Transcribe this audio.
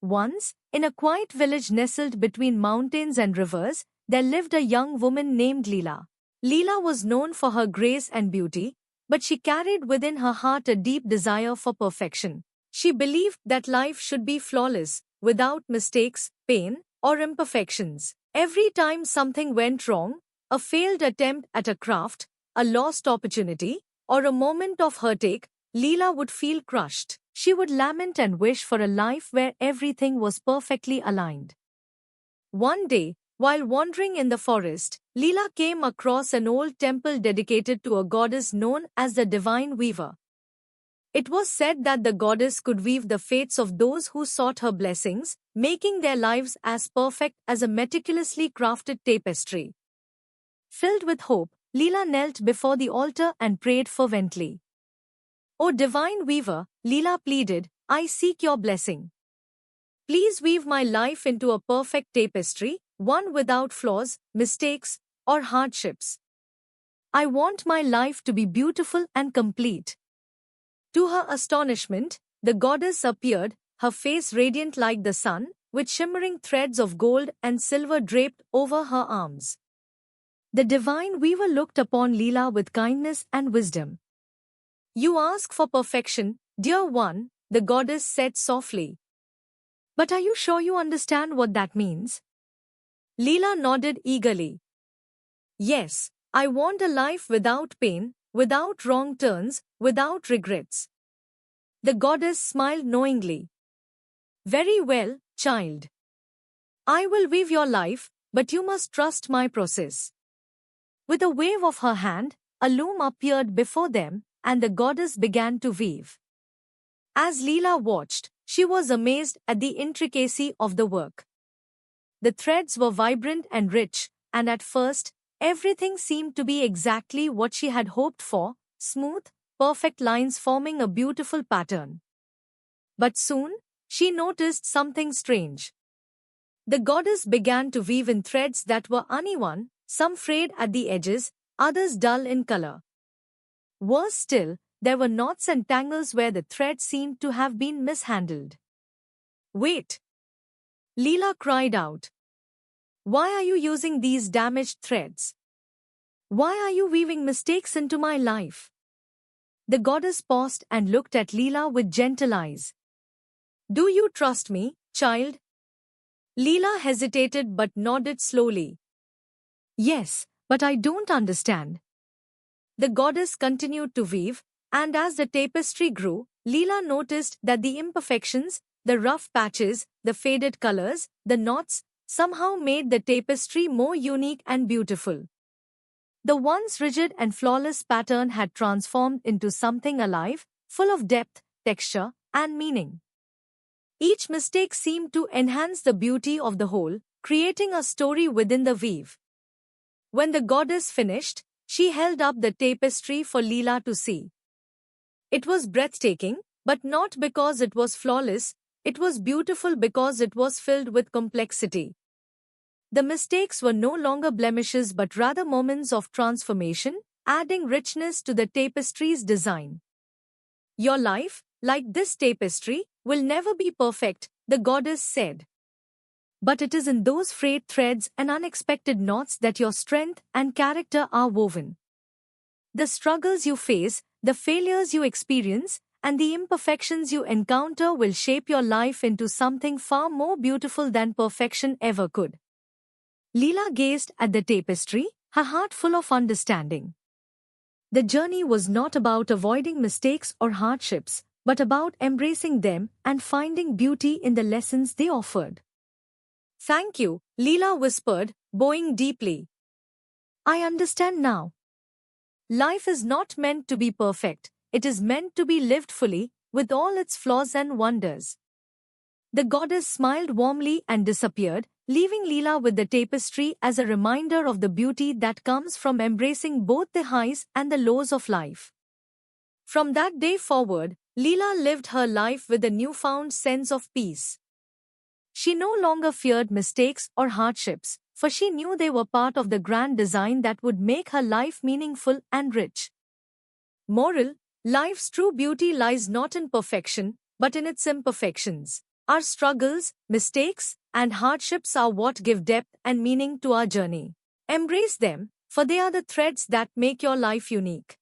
Once, in a quiet village nestled between mountains and rivers, there lived a young woman named Leela. Leela was known for her grace and beauty, but she carried within her heart a deep desire for perfection. She believed that life should be flawless, without mistakes, pain, or imperfections. Every time something went wrong, a failed attempt at a craft, a lost opportunity, or a moment of heartache, Leela would feel crushed. She would lament and wish for a life where everything was perfectly aligned. One day, while wandering in the forest, Leela came across an old temple dedicated to a goddess known as the Divine Weaver. It was said that the goddess could weave the fates of those who sought her blessings, making their lives as perfect as a meticulously crafted tapestry. Filled with hope, Leela knelt before the altar and prayed fervently. "O Divine Weaver," Leela pleaded, "I seek your blessing. Please weave my life into a perfect tapestry, one without flaws, mistakes, or hardships. I want my life to be beautiful and complete." To her astonishment, the goddess appeared, her face radiant like the sun, with shimmering threads of gold and silver draped over her arms. The Divine Weaver looked upon Leela with kindness and wisdom. "You ask for perfection, dear one," the goddess said softly. "But are you sure you understand what that means?" Leela nodded eagerly. "Yes, I want a life without pain, without wrong turns, without regrets." The goddess smiled knowingly. "Very well, child. I will weave your life, but you must trust my process." With a wave of her hand, a loom appeared before them, and the goddess began to weave. As Leela watched, she was amazed at the intricacy of the work. The threads were vibrant and rich, and at first, everything seemed to be exactly what she had hoped for, smooth, perfect lines forming a beautiful pattern. But soon, she noticed something strange. The goddess began to weave in threads that were uneven, some frayed at the edges, others dull in color. Worse still, there were knots and tangles where the thread seemed to have been mishandled. "Wait!" Leela cried out. "Why are you using these damaged threads? Why are you weaving mistakes into my life?" The goddess paused and looked at Leela with gentle eyes. "Do you trust me, child?" Leela hesitated but nodded slowly. "Yes, but I don't understand." The goddess continued to weave, and as the tapestry grew, Leela noticed that the imperfections, the rough patches, the faded colors, the knots, somehow made the tapestry more unique and beautiful. The once rigid and flawless pattern had transformed into something alive, full of depth, texture, and meaning. Each mistake seemed to enhance the beauty of the whole, creating a story within the weave. When the goddess finished, she held up the tapestry for Leela to see. It was breathtaking, but not because it was flawless, it was beautiful because it was filled with complexity. The mistakes were no longer blemishes but rather moments of transformation, adding richness to the tapestry's design. "Your life, like this tapestry, will never be perfect," the goddess said. "But it is in those frayed threads and unexpected knots that your strength and character are woven. The struggles you face, the failures you experience, and the imperfections you encounter will shape your life into something far more beautiful than perfection ever could." Leela gazed at the tapestry, her heart full of understanding. The journey was not about avoiding mistakes or hardships, but about embracing them and finding beauty in the lessons they offered. "Thank you," Leela whispered, bowing deeply. "I understand now. Life is not meant to be perfect, it is meant to be lived fully, with all its flaws and wonders." The goddess smiled warmly and disappeared, leaving Leela with the tapestry as a reminder of the beauty that comes from embracing both the highs and the lows of life. From that day forward, Leela lived her life with a newfound sense of peace. She no longer feared mistakes or hardships, for she knew they were part of the grand design that would make her life meaningful and rich. Moral: life's true beauty lies not in perfection, but in its imperfections. Our struggles, mistakes, and hardships are what give depth and meaning to our journey. Embrace them, for they are the threads that make your life unique.